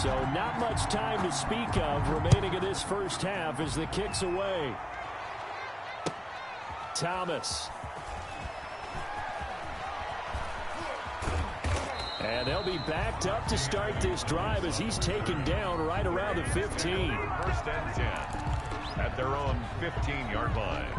So not much time to speak of remaining in this first half as the kick's away. Thomas. And they'll be backed up to start this drive as he's taken down right around the 15. First and 10 at their own 15-yard line.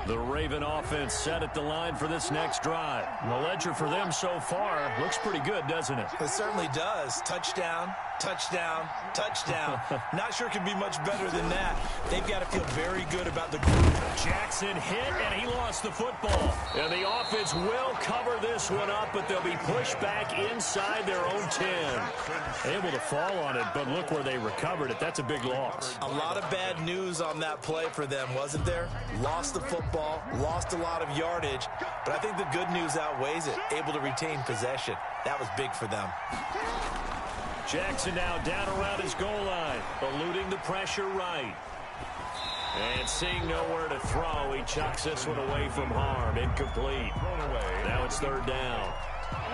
The Raven offense set at the line for this next drive. The ledger for them so far looks pretty good, doesn't it? It certainly does. Touchdown, touchdown, touchdown. Not sure it can be much better than that. They've got to feel very good about the group. Jackson hit, and he lost the football. And the offense will cover this one up, but they'll be pushed back inside their own 10. Able to fall on it, but look where they recovered it. That's a big loss. A lot of bad news on that play for them, wasn't there? Lost the football, lost a lot of yardage, but I think the good news outweighs it. Able to retain possession. That was big for them. Jackson now down around his goal line, eluding the pressure right. And seeing nowhere to throw, he chucks this one away from harm. Incomplete. Now it's third down.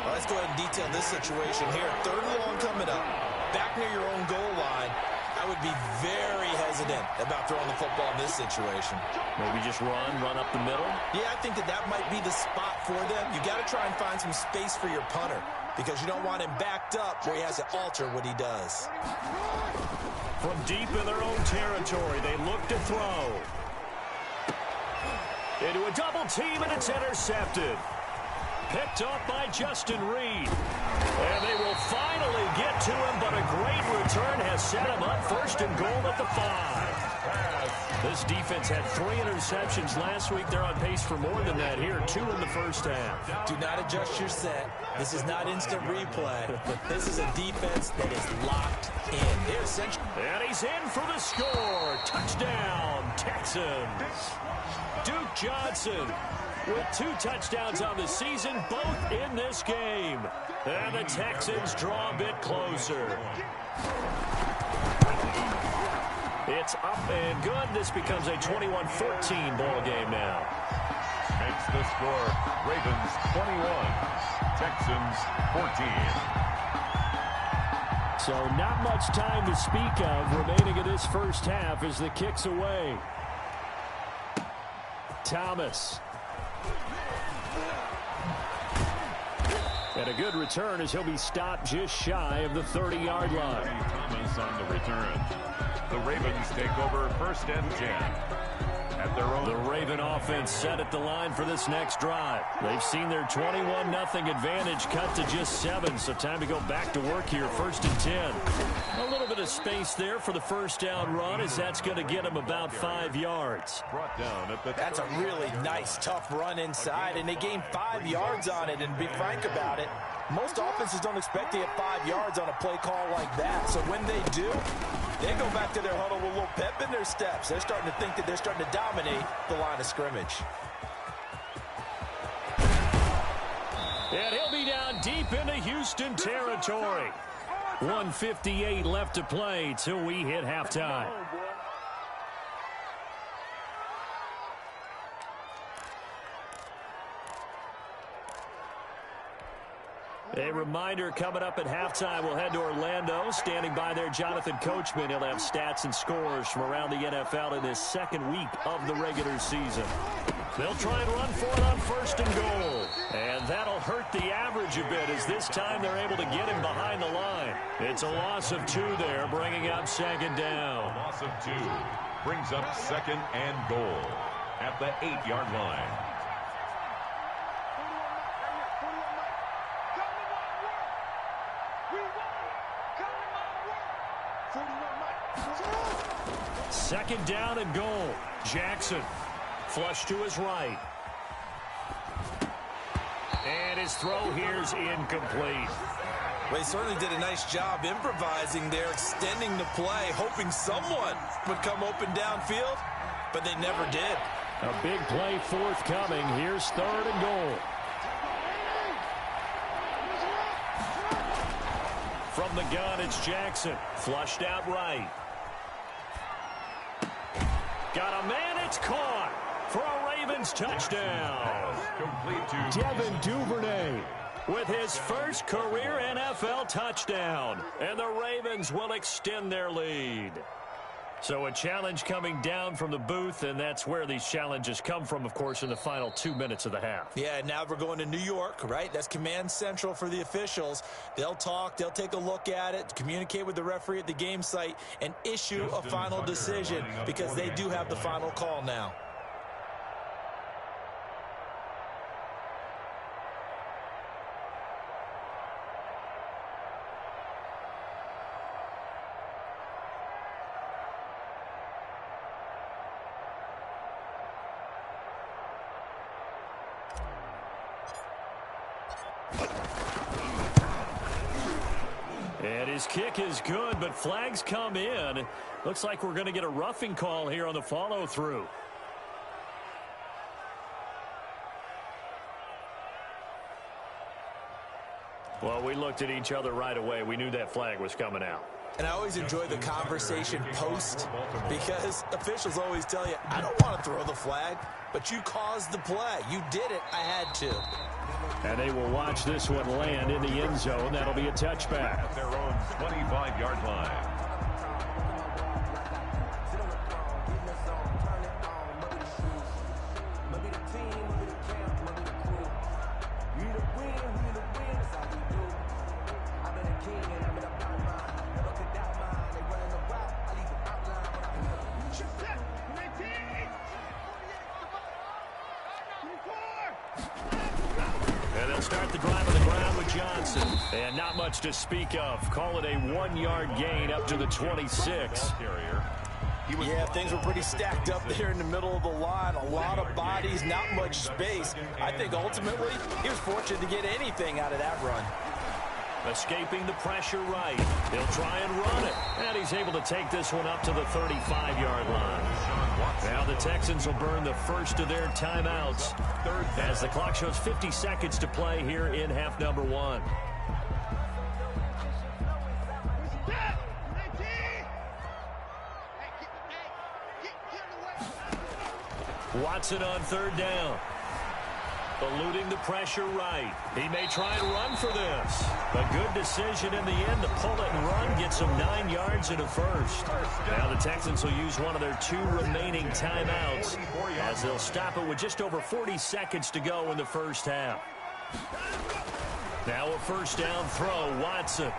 Well, let's go ahead and detail this situation here. Third and long coming up. Back near your own goal line. I would be very hesitant about throwing the football in this situation. Maybe just run up the middle? Yeah, I think that might be the spot for them. You got to try and find some space for your punter because you don't want him backed up where he has to alter what he does. From deep in their own territory, they look to throw. Into a double team, and it's intercepted. Picked off by Justin Reed. And they will finally get to him, but a great return has set him up first and goal at the 5. This defense had 3 interceptions last week. They're on pace for more than that here, 2 in the first half. Do not adjust your set. This is not instant replay. This is a defense that is locked in. They're essentially. And he's in for the score. Touchdown, Texans. Duke Johnson with 2 touchdowns on the season, both in this game. And the Texans draw a bit closer. It's up and good. This becomes a 21-14 ball game now. Makes the score Ravens 21, Texans 14. So not much time to speak of remaining in this first half as the kick's away. Thomas. And a good return as he'll be stopped just shy of the 30-yard line. Thomas on the return. The Ravens take over first and 10 at their own. The Raven offense set at the line for this next drive. They've seen their 21-0 advantage cut to just 7, so time to go back to work here, first and 10. A little bit of space there for the first down run as that's going to get them about 5 yards. Brought down at the. That's a really nice, tough run inside, and they gained 5 yards on it, and to be frank about it, most offenses don't expect to get 5 yards on a play call like that. So when they do, they go back to their huddle with a little pep in their steps. They're starting to think that they're starting to dominate the line of scrimmage. And he'll be down deep into Houston territory. 1:58 left to play till we hit halftime. A reminder, coming up at halftime, we'll head to Orlando. Standing by there, Jonathan Coachman. He'll have stats and scores from around the NFL in this second week of the regular season. They'll try and run for it on first and goal. And that'll hurt the average a bit as this time they're able to get him behind the line. It's a loss of 2 there, bringing up second down. Loss of 2 brings up second and goal at the 8-yard line. Second down and goal. Jackson. Flush to his right. And his throw here's incomplete. Well, he certainly did a nice job improvising there, extending the play, hoping someone would come open downfield, but they never did. A big play forthcoming. Here's third and goal. From the gun, it's Jackson. Flushed out right. Got a man, it's caught for a Ravens touchdown. Complete to Devin Duvernay. with his first career NFL touchdown. And the Ravens will extend their lead. So a challenge coming down from the booth, and that's where these challenges come from, of course, in the final 2 minutes of the half. Yeah, now we're going to New York, right? That's command central for the officials. They'll talk, they'll take a look at it, communicate with the referee at the game site, and issue a final decision because they do have the final call now. And his kick is good, but flags come in. Looks like we're going to get a roughing call here on the follow-through. Well, we looked at each other right away. We knew that flag was coming out. And I always enjoy the conversation post because officials always tell you, I don't want to throw the flag, but you caused the play. You did it. I had to. And they will watch this one land in the end zone. That'll be a touchback. At their own 25-yard line. Start the drive on the ground with Johnson. And not much to speak of. Call it a 1-yard gain up to the 26. Yeah, things were pretty stacked up there in the middle of the line. A lot of bodies, not much space. I think ultimately he was fortunate to get anything out of that run. Escaping the pressure right. He'll try and run it. And he's able to take this one up to the 35-yard line. Now the Texans will burn the first of their timeouts as the clock shows 50 seconds to play here in half number 1. Watson on third down. Eluding the pressure right. He may try and run for this. A good decision in the end to pull it and run. Gets him 9 yards and a first. Now the Texans will use one of their 2 remaining timeouts as they'll stop it with just over 40 seconds to go in the first half. Now a first down throw. Watson.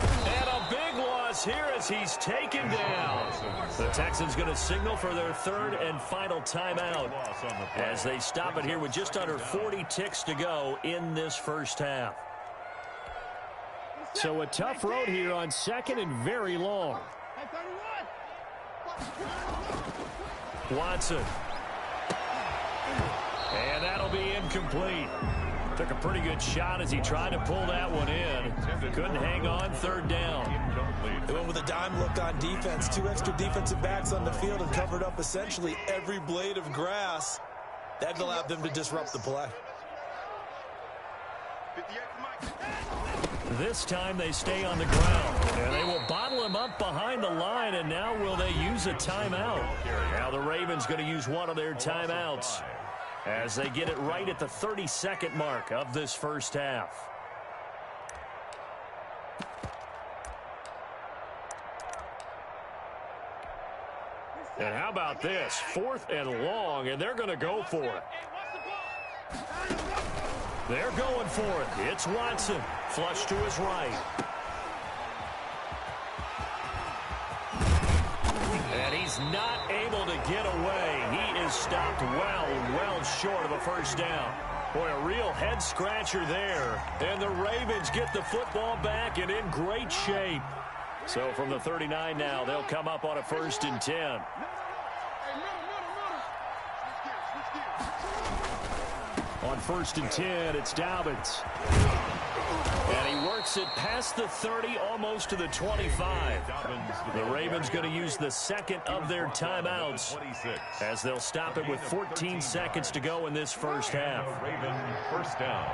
And a big loss here as he's taken down. The Texans going to signal for their 3rd and final timeout as they stop it here with just under 40 ticks to go in this first half. So a tough road here on 2nd and very long. Watson. And that'll be incomplete. Took a pretty good shot as he tried to pull that one in. Couldn't hang on, 3rd down. They went with a dime look on defense. 2 extra defensive backs on the field and covered up essentially every blade of grass. That allowed them to disrupt the play. This time they stay on the ground. And they will bottle him up behind the line, and now will they use a timeout? Now the Ravens going to use one of their timeouts as they get it right at the 32nd mark of this first half. And how about this? 4th and long, and they're going to go for it. They're going for it. It's Watson. Flush to his right. And he's not able to get away. He is stopped well short of a first down. Boy, a real head-scratcher there. And the Ravens get the football back and in great shape. So from the 39 now, they'll come up on a 1st and 10. On 1st and 10, it's Dobbins. And he works it past the 30, almost to the 25. The Ravens going to use the 2nd of their timeouts as they'll stop it with 14 seconds to go in this first half. Raven first down.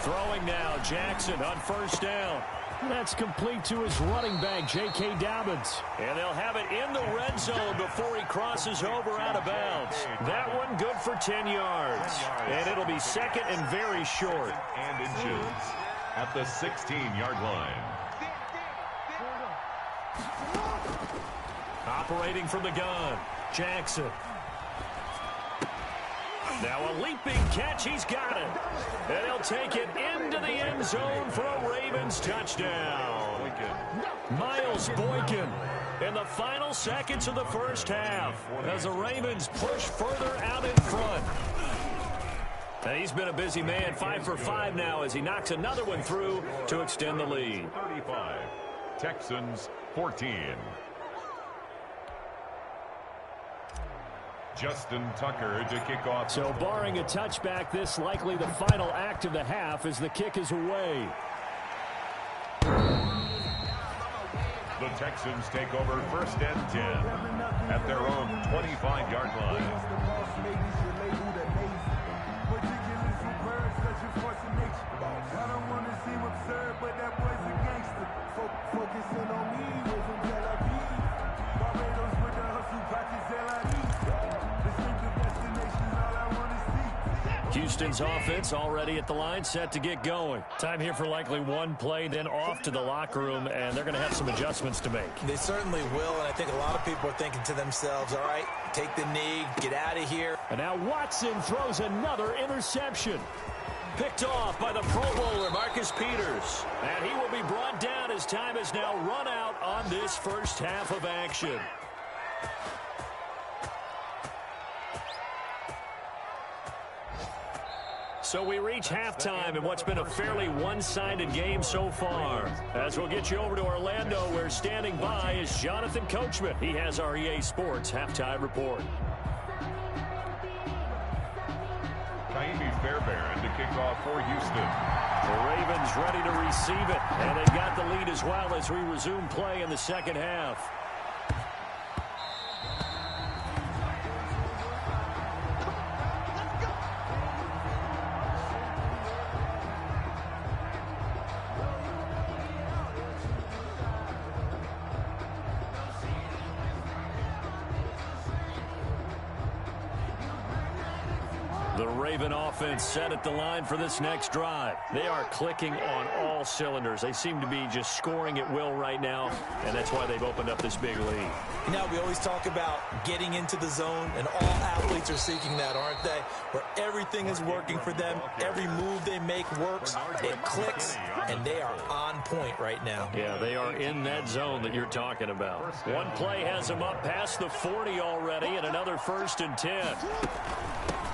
Throwing now, Jackson on first down. That's complete to his running back, J.K. Dobbins. And they'll have it in the red zone before he crosses over out of bounds. That one good for 10 yards. And it'll be second and very short. And inches at the 16-yard line. Operating from the gun, Jackson. Now a leaping catch, he's got it. And he'll take it into the end zone for a Ravens touchdown. Miles Boykin in the final seconds of the first half as the Ravens push further out in front. And he's been a busy man, 5 for 5 now as he knocks another one through to extend the lead. 35, Texans 14. Justin Tucker to kick off. So barring a touchback, this likely the final act of the half as the kick is away. The Texans take over first and 10 at their own 25-yard line. Houston's offense already at the line, set to get going. Time here for likely one play, then off to the locker room, and they're going to have some adjustments to make. They certainly will, and I think a lot of people are thinking to themselves, all right, take the knee, get out of here. And now Watson throws another interception. Picked off by the Pro Bowler, Marcus Peters. And he will be brought down as time has now run out on this first half of action. So we reach halftime in what's been a fairly one-sided game so far. As we'll get you over to Orlando, where standing by is Jonathan Coachman. He has our EA Sports halftime report. Kaimi Fairbairn to kick off for Houston. The Ravens ready to receive it, and they got the lead as well as we resume play in the second half. The Raven offense set at the line for this next drive. They are clicking on all cylinders. They seem to be just scoring at will right now, and that's why they've opened up this big lead. You know, we always talk about getting into the zone, and all athletes are seeking that, aren't they? Where everything is working for them. Every move they make works. It clicks, and they are on point right now. Yeah, they are in that zone that you're talking about. One play has them up past the 40 already, and another 1st and 10.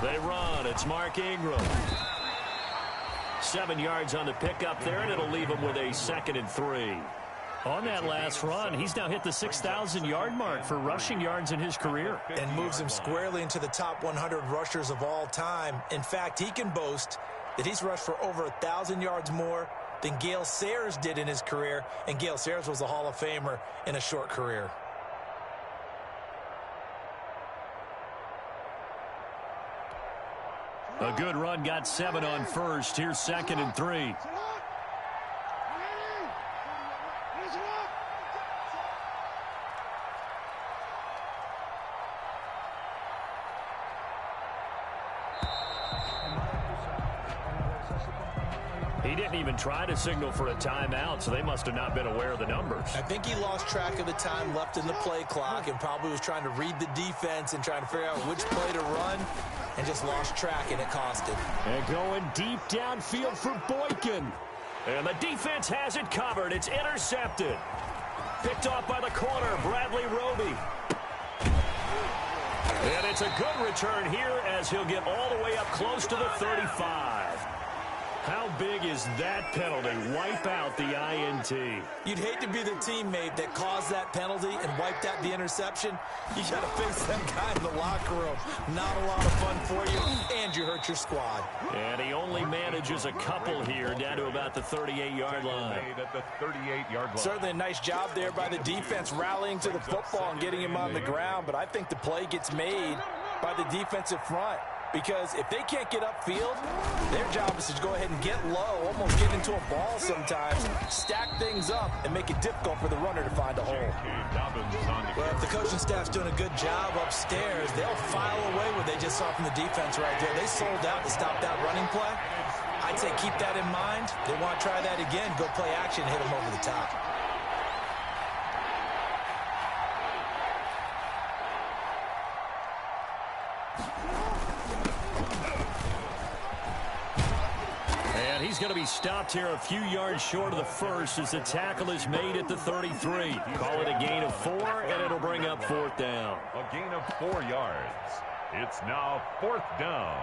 They run. It's Mark Ingram. 7 yards on the pickup there, and it'll leave him with a 2nd and 3. On that last run, he's now hit the 6,000-yard mark for rushing yards in his career. And moves him squarely into the top 100 rushers of all time. In fact, he can boast that he's rushed for over 1,000 yards more than Gale Sayers did in his career. And Gale Sayers was a Hall of Famer in a short career. A good run, got 7 on first. Here's 2nd and 3. He didn't even try to signal for a timeout, so they must have not been aware of the numbers. I think he lost track of the time left in the play clock and probably was trying to read the defense and trying to figure out which play to run and just lost track, and it cost him. And going deep downfield for Boykin. And the defense has it covered. It's intercepted. Picked off by the corner, Bradley Roby. And it's a good return here as he'll get all the way up close to the 35. How big is that penalty? Wipe out the INT. You'd hate to be the teammate that caused that penalty and wiped out the interception. You got to face that guy in the locker room. Not a lot of fun for you, and you hurt your squad. And he only manages a couple here down to about the 38-yard line. At the 38-yard line. Certainly a nice job there by the defense rallying to the football and getting him on the ground, but I think the play gets made by the defensive front. because if they can't get upfield, their job is to go ahead and get low, almost get into a ball sometimes, stack things up, and make it difficult for the runner to find a hole. Well, if the coaching staff's doing a good job upstairs, they'll file away what they just saw from the defense right there. They sold out to stop that running play. I'd say keep that in mind. They want to try that again, go play action, hit them over the top. And he's going to be stopped here a few yards short of the first as the tackle is made at the 33. Call it a gain of 4, and it'll bring up 4th down. A gain of 4 yards. It's now 4th down.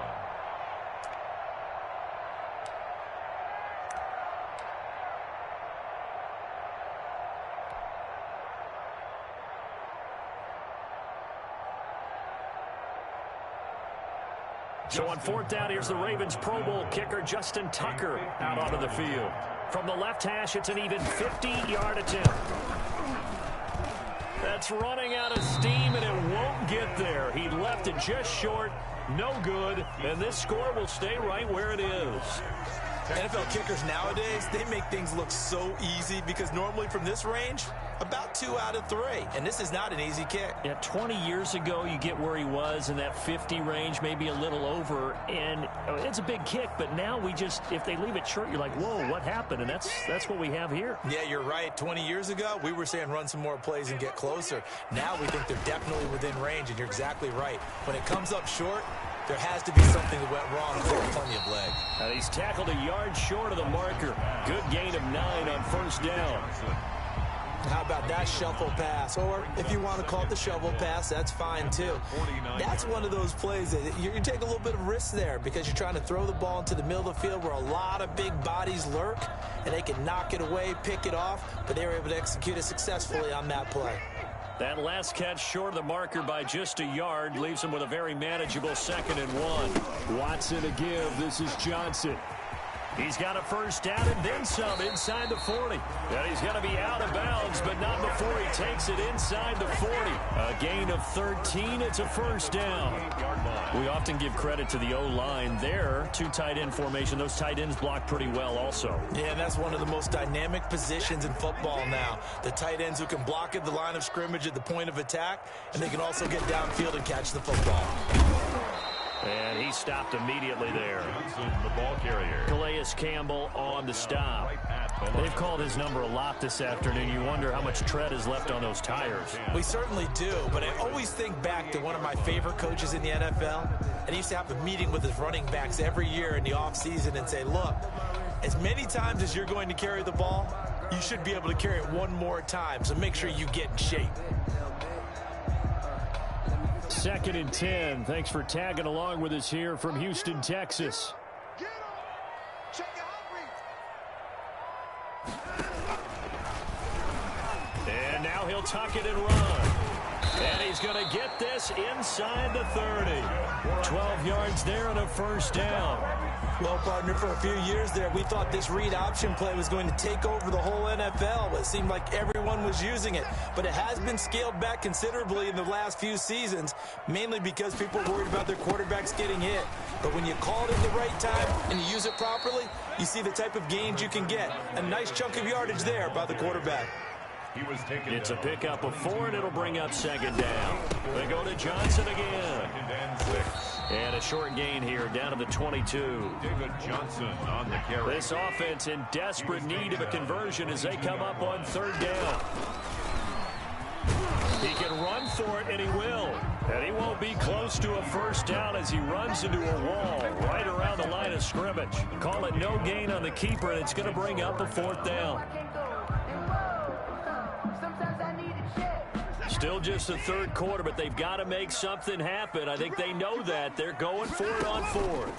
So on 4th down, here's the Ravens Pro Bowl kicker Justin Tucker out onto the field. From the left hash, it's an even 50-yard attempt. That's running out of steam, and it won't get there. He left it just short, no good, and this score will stay right where it is. NFL kickers nowadays, they make things look so easy because normally from this range, about 2 out of 3. And this is not an easy kick. Yeah, 20 years ago, you get where he was in that 50 range, maybe a little over, and it's a big kick, but now we just, if they leave it short, you're like, whoa, what happened? And that's what we have here. Yeah, you're right. 20 years ago, we were saying run some more plays and get closer. Now we think they're definitely within range, and you're exactly right. When it comes up short, there has to be something that went wrong. There's plenty of leg. He's tackled a yard short of the marker. Good gain of 9 on 1st down. How about that shuffle pass? Or if you want to call it the shovel pass, that's fine too. That's one of those plays that you take a little bit of risk there because you're trying to throw the ball into the middle of the field where a lot of big bodies lurk, and they can knock it away, pick it off, but they were able to execute it successfully on that play. That last catch short of the marker by just a yard leaves him with a very manageable 2nd and 1. Watson to give. This is Johnson. He's got a 1st down and then some inside the 40. And he's going to be out of bounds, but not before he takes it inside the 40. A gain of 13. It's a 1st down. We often give credit to the O-line there. 2 tight end formation. Those tight ends block pretty well also. Yeah, that's one of the most dynamic positions in football now. The tight ends who can block at the line of scrimmage at the point of attack, and they can also get downfield and catch the football. And he stopped immediately there. The ball carrier. Calais Campbell on the stop. They've called his number a lot this afternoon. You wonder how much tread is left on those tires. We certainly do, but I always think back to one of my favorite coaches in the NFL. And he used to have a meeting with his running backs every year in the offseason and say, look, as many times as you're going to carry the ball, you should be able to carry it one more time, so make sure you get in shape. 2nd and 10. Thanks for tagging along with us here from Houston, Texas. And now he'll tuck it and run. And he's going to get this inside the 30. 12 yards there on a 1st down. Well, partner, for a few years there, we thought this read option play was going to take over the whole NFL. It seemed like everyone was using it, but it has been scaled back considerably in the last few seasons, mainly because people are worried about their quarterbacks getting hit. But when you call it at the right time and you use it properly, you see the type of gains you can get. A nice chunk of yardage there by the quarterback. It's a pickup of 4, and it'll bring up 2nd down. They go to Johnson again. And a short gain here, down to the 22. David Johnson on the carry. This offense in desperate need of a conversion as they come up on 3rd down. He can run for it, and he will. And he won't be close to a 1st down as he runs into a wall right around the line of scrimmage. Call it no gain on the keeper, and it's going to bring up a 4th down. Still just the 3rd quarter, but they've got to make something happen. I think they know that. They're going for it on 4th.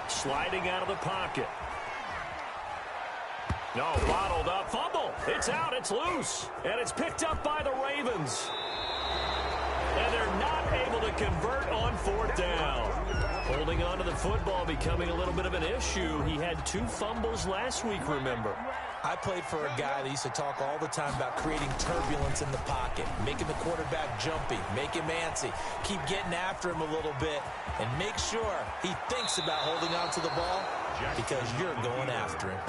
Sliding out of the pocket. No, bottled up. Fumble. It's out. It's loose. And it's picked up by the Ravens. And they're not able to convert on 4th down. Holding on to the football becoming a little bit of an issue. He had 2 fumbles last week, remember. I played for a guy that used to talk all the time about creating turbulence in the pocket, making the quarterback jumpy, make him antsy, keep getting after him a little bit, and make sure he thinks about holding on to the ball because you're going after him.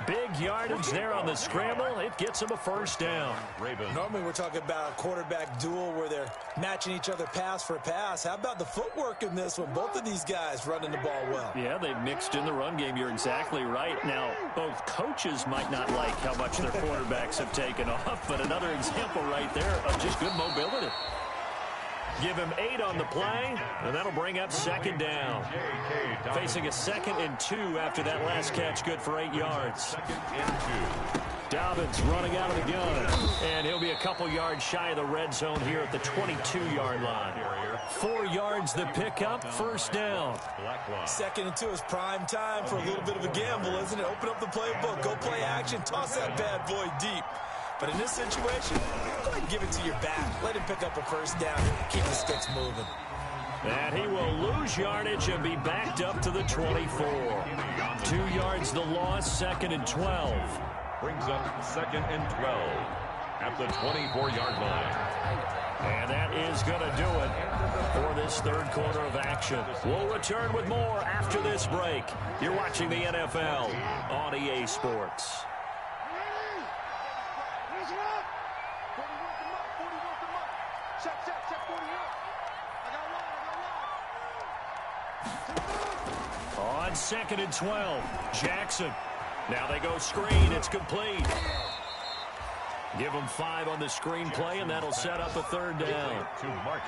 Big yardage there on the scramble. It gets him a first down. Normally we're talking about a quarterback duel where they're matching each other pass for pass. How about the footwork in this one? Both of these guys running the ball well. Yeah, they've mixed in the run game. You're exactly right. Now, both coaches might not like how much their quarterbacks have taken off, but another example right there of just good mobility. Give him 8 on the play, and that'll bring up second down. Facing a 2nd and 2 after that last catch, good for 8 yards. Dobbins running out of the gun, and he'll be a couple yards shy of the red zone here at the 22-yard line. 4 yards the pickup, first down. 2nd and 2 is prime time for a little bit of a gamble, isn't it? Open up the playbook, go play action, toss that bad boy deep. But in this situation, go ahead and give it to your back. Let him pick up a first down. Keep the sticks moving. And he will lose yardage and be backed up to the 24. 2 yards the loss, 2nd and 12. Brings up 2nd and 12 at the 24-yard line. And that is going to do it for this third quarter of action. We'll return with more after this break. You're watching the NFL on EA Sports. On 2nd and 12, Jackson. Now they go screen. It's complete. Give them 5 on the screen play, and that'll set up a third down.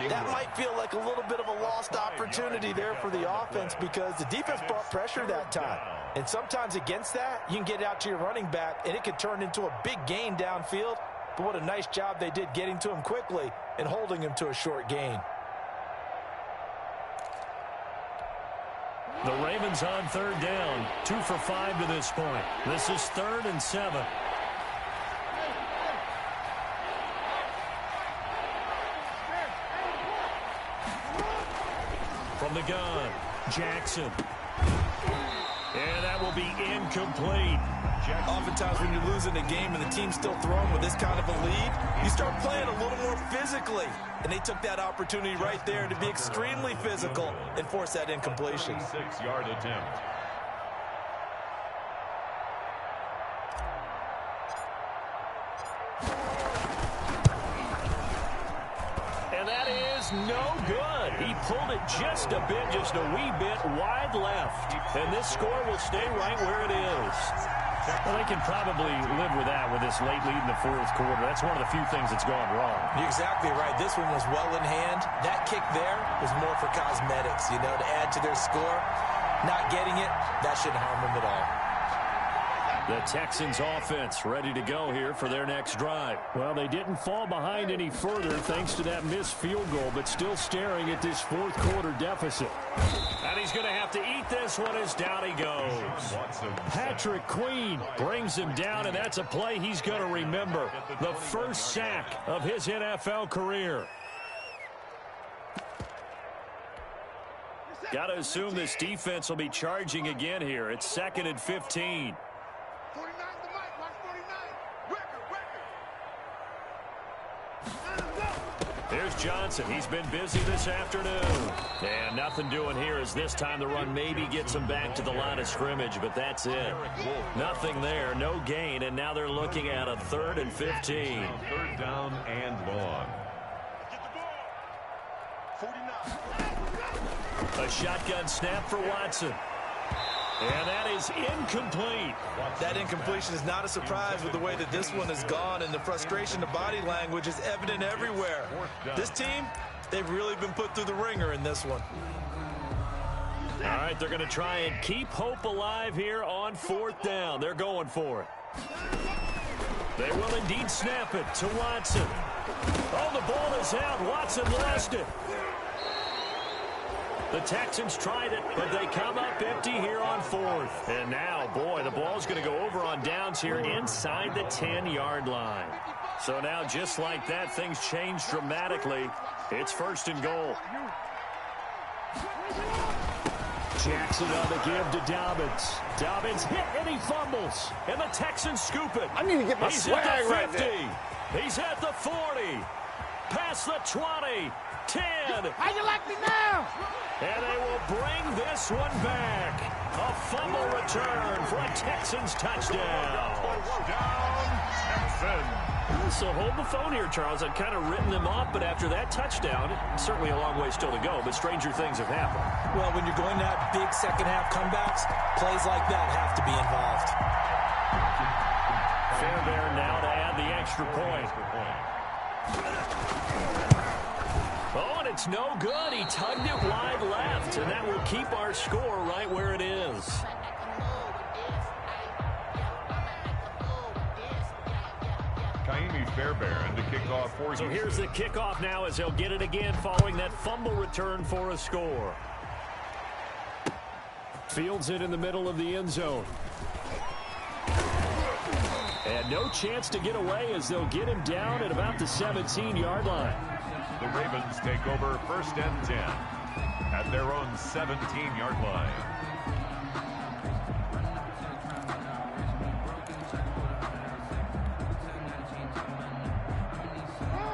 That might feel like a little bit of a lost opportunity there for the offense because the defense brought pressure that time. And sometimes against that, you can get out to your running back, and it could turn into a big gain downfield. But what a nice job they did getting to him quickly and holding him to a short gain. The Ravens on third down, 2 for 5 to this point. This is 3rd and 7. From the gun, Jackson. And that will be incomplete. Oftentimes when you're losing a game and the team's still throwing with this kind of a lead, you start playing a little more physically. And they took that opportunity right there to be extremely physical and force that incompletion. 6-yard attempt. And that is no good. He pulled it just a bit, just a wee bit wide left. And this score will stay right where it is. Well, they can probably live with that with this late lead in the 4th quarter. That's one of the few things that's gone wrong. You're exactly right. This one was well in hand. That kick there was more for cosmetics, to add to their score. Not getting it, that shouldn't harm them at all. The Texans offense ready to go here for their next drive. Well, they didn't fall behind any further thanks to that missed field goal, but still staring at this 4th quarter deficit. And he's going to have to eat this one as down he goes. Patrick Queen brings him down, and that's a play he's going to remember. The first sack of his NFL career. Got to assume this defense will be charging again here. It's 2nd and 15. Here's Johnson. He's been busy this afternoon. And nothing doing here as this time the run maybe gets him back to the line of scrimmage, but that's it. Nothing there, no gain, and now they're looking at a 3rd and 15. 3rd down and long. A shotgun snap for Watson. And that is incomplete. That incompletion is not a surprise with the way that this one has gone, and the frustration of body language is evident everywhere. This team, they've really been put through the ringer in this one. All right, they're going to try and keep hope alive here on 4th down. They're going for it. They will indeed snap it to Watson. Oh, the ball is out. Watson lost it. The Texans tried it, but they come up empty here on 4th. And now, boy, the ball's going to go over on downs here inside the 10-yard line. So now, just like that, things change dramatically. It's 1st and goal. Jackson on the give to Dobbins. Dobbins hit and he fumbles. And the Texans scoop it. I need to get my swag at the 50. right there. He's at the 40. Past the 20. 10. How you like me now? And they will bring this one back. A fumble return for a Texans touchdown. Touchdown, Texans. So hold the phone here, Charles. I'd kind of written them off, but after that touchdown, certainly a long way still to go, but stranger things have happened. Well, when you're going to have big second-half comebacks, plays like that have to be involved. Fairbairn now to add the extra point. Oh, and it's no good. He tugged it wide left, and that will keep our score right where it is. Fairbairn to kick off for So here's the kickoff now as he'll get it again following that fumble return for a score. Fields it in the middle of the end zone. And no chance to get away as they'll get him down at about the 17-yard line. The Ravens take over 1st and 10 at their own 17-yard line.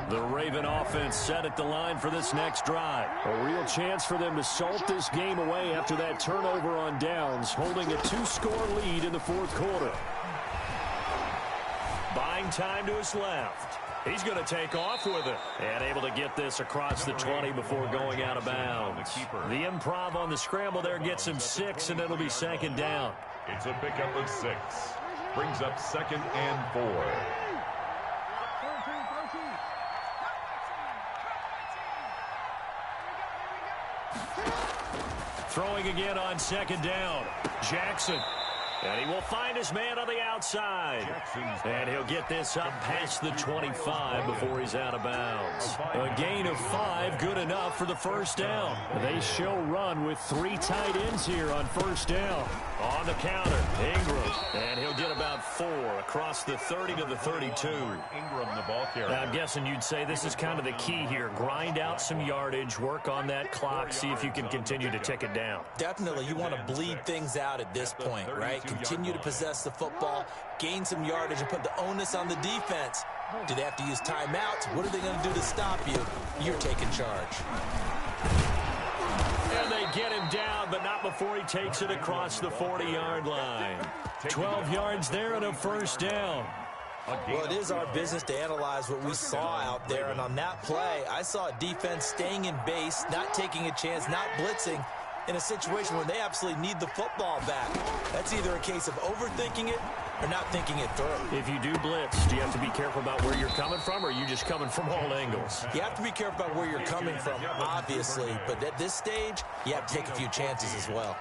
The Raven offense set at the line for this next drive. A real chance for them to salt this game away after that turnover on downs, holding a 2-score lead in the 4th quarter. Buying time to his left. He's going to take off with it. And able to get this across the 20 before going out of bounds. The improv on the scramble there gets him 6, and it'll be 2nd down. It's a pickup of 6. Brings up 2nd and 4. Throwing again on 2nd down. Jackson. And he will find his man on the outside. And he'll get this up past the 25 before he's out of bounds. A gain of 5, good enough for the 1st down. They show run with 3 tight ends here on 1st down. On the counter, Ingram. And he'll get about 4 across the 30 to the 32. Ingram, the ball carrier. I'm guessing you'd say this is kind of the key here. Grind out some yardage, work on that clock, see if you can continue to tick it down. Definitely, you want to bleed things out at this point, right? Continue to possess the football, gain some yardage, and put the onus on the defense. Do they have to use timeouts? What are they going to do to stop you? You're taking charge. And they get him down, but not before he takes it across the 40-yard line. 12 yards there and a 1st down. Well, it is our business to analyze what we saw out there, and on that play, I saw a defense staying in base, not taking a chance, not blitzing, in a situation where they absolutely need the football back. That's either a case of overthinking it or not thinking it through. If you do blitz, do you have to be careful about where you're coming from, or are you just coming from all angles? You have to be careful about where you're coming from, obviously, but at this stage, you have to take a few chances as well.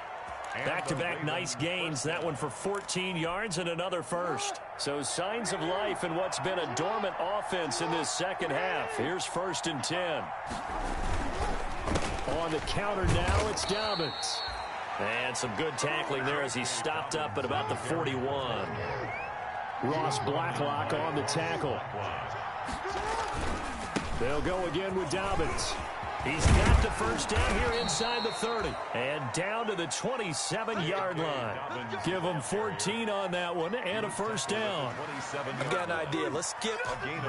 Back-to-back nice gains. That one for 14 yards and another 1st. So signs of life in what's been a dormant offense in this 2nd half. Here's 1st and 10. On the counter now, it's Dobbins. And some good tackling there as he stopped up at about the 41. Ross Blacklock on the tackle. They'll go again with Dobbins. He's got the 1st down here inside the 30. And down to the 27-yard line. Give him 14 on that one and a 1st down. I've got an idea. Let's skip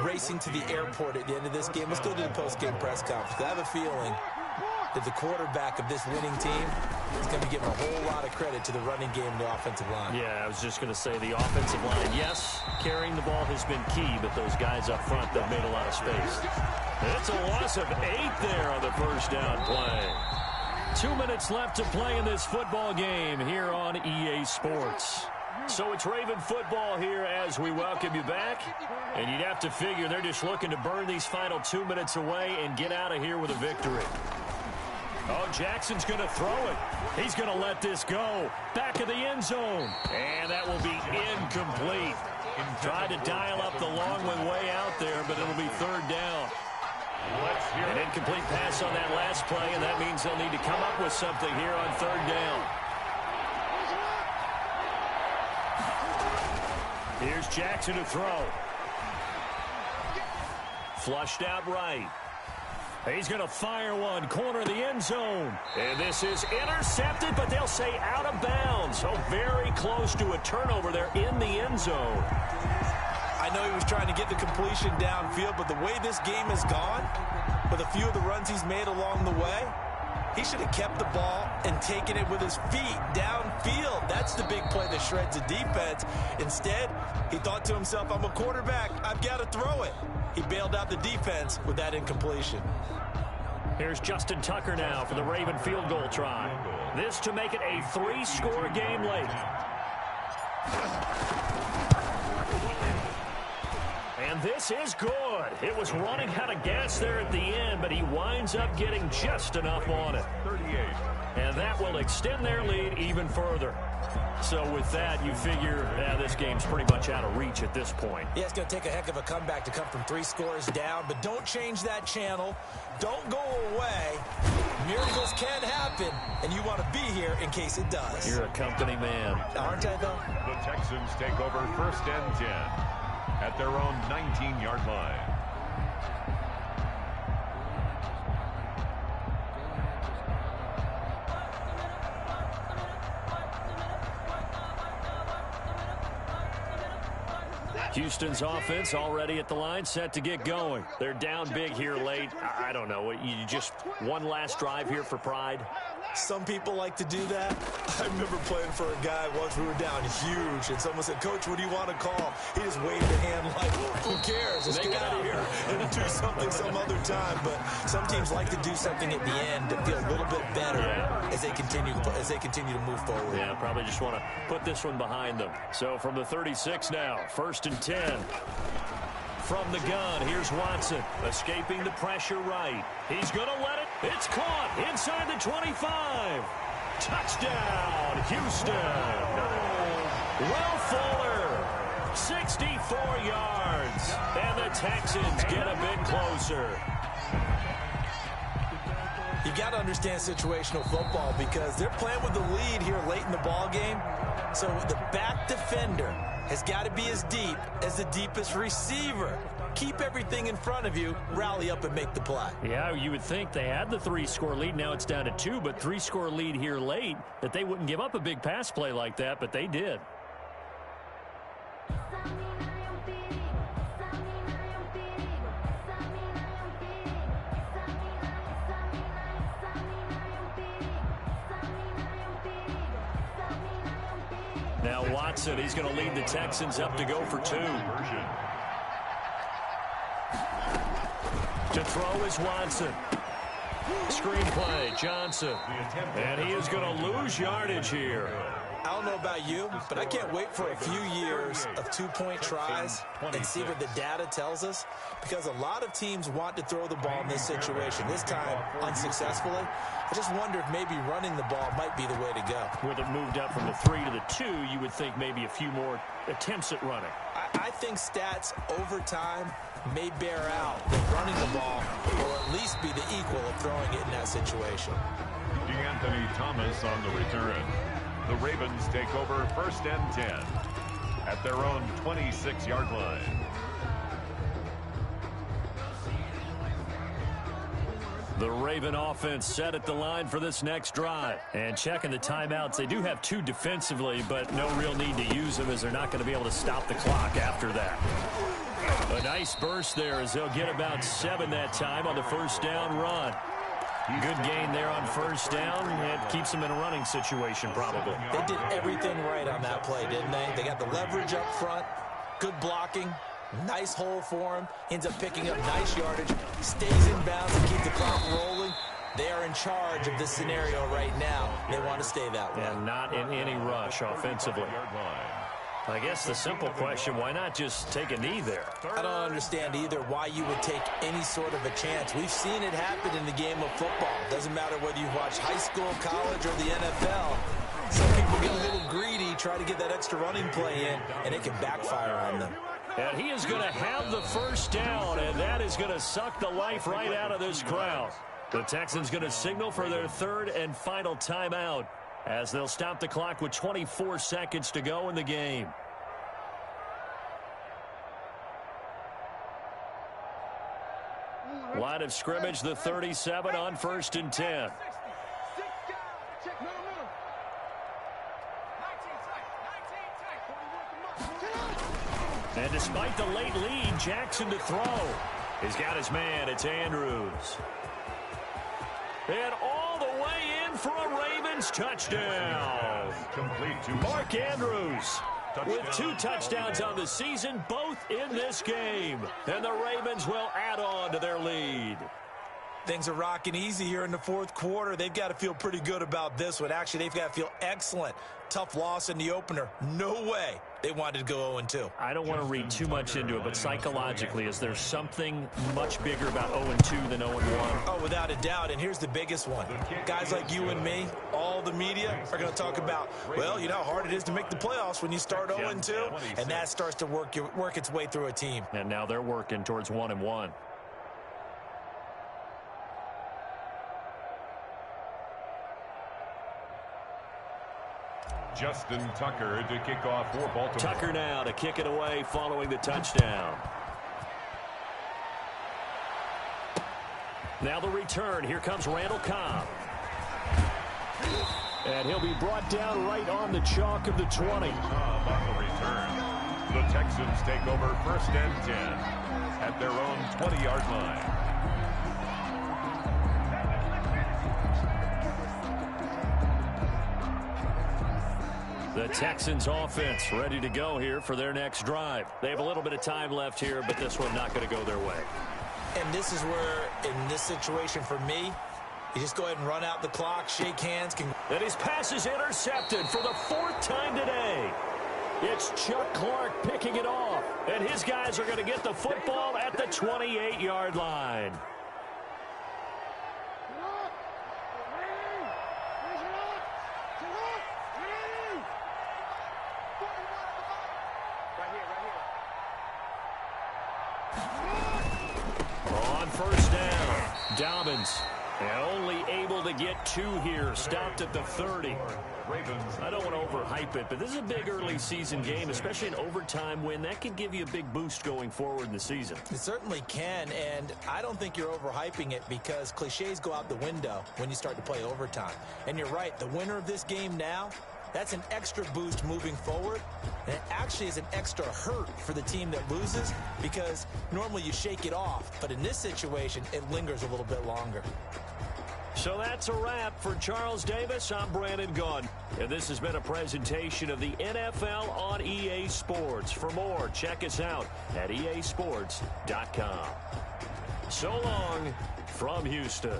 racing to the airport at the end of this game. Let's go to the post-game press conference. I have a feeling that the quarterback of this winning team is going to be giving a whole lot of credit to the running game and the offensive line. Yeah, I was just going to say the offensive line, yes, carrying the ball has been key, but those guys up front, they've made a lot of space. It's a loss of 8 there on the 1st down play. 2 minutes left to play in this football game here on EA Sports. So it's Raven football here as we welcome you back. And you'd have to figure they're just looking to burn these final 2 minutes away and get out of here with a victory. Oh, Jackson's going to throw it. He's going to let this go. Back of the end zone. And that will be incomplete. Tried to dial up the long one way out there, but it'll be 3rd down. An incomplete pass on that last play, and that means they'll need to come up with something here on 3rd down. Here's Jackson to throw. Flushed out right. He's going to fire one, corner of the end zone. And this is intercepted, but they'll say out of bounds. So very close to a turnover there in the end zone. I know he was trying to get the completion downfield, but the way this game has gone, with a few of the runs he's made along the way, he should have kept the ball and taken it with his feet downfield. That's the big play that shreds the defense. Instead, he thought to himself, I'm a quarterback. I've got to throw it. He bailed out the defense with that incompletion. Here's Justin Tucker now for the Raven field goal try. This to make it a 3-score game late. And this is good. It was running out of gas there at the end, but he winds up getting just enough on it. 38. And that will extend their lead even further. So with that, you figure this game's pretty much out of reach at this point. Yeah, it's going to take a heck of a comeback to come from 3 scores down, but don't change that channel. Don't go away. Miracles can happen, and you want to be here in case it does. You're a company man. Aren't I, though? The Texans take over 1st and 10 at their own 19-yard line. Houston's offense already at the line, set to get going. They're down big here late. I don't know. You just one last drive here for pride? Some people like to do that. I remember playing for a guy once. We were down huge, and someone said, Coach, what do you want to call? He just waved a hand like, who cares? Let's get out of here and do something some other time. But some teams like to do something at the end to feel a little bit better as they continue to move forward. Yeah, probably just want to put this one behind them. So from the 36 now, 1st and 10. From the gun, here's Watson, escaping the pressure right. He's going to let it. It's caught inside the 25. Touchdown, Houston. Will Fuller, 64 yards. And the Texans get a bit closer. You got to understand situational football because they're playing with the lead here late in the ball game. So the back defender has got to be as deep as the deepest receiver. Keep everything in front of you, rally up and make the play. Yeah, you would think they had the 3-score lead. Now it's down to 2, but 3-score lead here late, that they wouldn't give up a big pass play like that, but they did. Now Watson, he's going to lead the Texans up to go for 2. To throw is Watson. Screenplay, Johnson. And he is going to lose yardage here. I don't know about you, but I can't wait for a few years of 2-point tries and see what the data tells us, because a lot of teams want to throw the ball in this situation. This time, unsuccessfully. I just wonder if maybe running the ball might be the way to go. With it moved up from the 3 to the 2, you would think maybe a few more attempts at running. I think stats over time may bear out that running the ball will at least be the equal of throwing it in that situation. Anthony Thomas on the return. The Ravens take over 1st and 10 at their own 26-yard line. The Raven offense set at the line for this next drive. And checking the timeouts, they do have 2 defensively, but no real need to use them as they're not going to be able to stop the clock after that. A nice burst there as they'll get about 7 that time on the 1st down run. Good gain there on 1st down. It keeps them in a running situation probably. They did everything right on that play, didn't they? They got the leverage up front, good blocking, nice hole for him, ends up picking up nice yardage, stays in bounds and keep the clock rolling. They are in charge of this scenario right now. They want to stay that way. And not in any rush offensively. I guess the simple question, why not just take a knee there? I don't understand either why you would take any sort of a chance. We've seen it happen in the game of football. Doesn't matter whether you watch high school, college, or the NFL. Some people get a little greedy, try to get that extra running play in, and it can backfire on them. And he is going to have the 1st down, and that is going to suck the life right out of this crowd. The Texans going to signal for their 3rd and final timeout, as they'll stop the clock with 24 seconds to go in the game. Line of scrimmage, the 37 on 1st and 10. And despite the late lead, Jackson to throw. He's got his man. It's Andrews. And all the way in for a Ravens touchdown. Complete to Mark Andrews with 2 touchdowns on the season, both in this game. And the Ravens will add on to their lead. Things are rocking easy here in the 4th quarter. They've got to feel pretty good about this one. Actually, they've got to feel excellent. Tough loss in the opener. No way they wanted to go 0-2. I don't want to read too much into it, but psychologically, is there something much bigger about 0-2 than 0-1? Oh, without a doubt. And here's the biggest one. Guys like you and me, all the media, are going to talk about, well, you know how hard it is to make the playoffs when you start 0-2, and that starts to work its way through a team. And now they're working towards 1-1. Justin Tucker to kick off for Baltimore. Tucker now to kick it away following the touchdown. Now the return. Here comes Randall Cobb. And he'll be brought down right on the chalk of the 20. On the return. The Texans take over 1st and 10 at their own 20-yard line. The Texans offense ready to go here for their next drive. They have a little bit of time left here, but this one not going to go their way. And this is where, in this situation for me, you just go ahead and run out the clock, shake hands. And his pass is intercepted for the 4th time today. It's Chuck Clark picking it off. And his guys are going to get the football at the 28-yard line. On 1st down, Dobbins. And only able to get 2 here. Stopped at the 30. I don't want to overhype it, but this is a big early season game, especially an overtime win. That could give you a big boost going forward in the season. It certainly can, and I don't think you're overhyping it because cliches go out the window when you start to play overtime. And you're right, the winner of this game now, that's an extra boost moving forward. And it actually is an extra hurt for the team that loses because normally you shake it off. But in this situation, it lingers a little bit longer. So that's a wrap for Charles Davis. I'm Brandon Gunn. And this has been a presentation of the NFL on EA Sports. For more, check us out at easports.com. So long from Houston.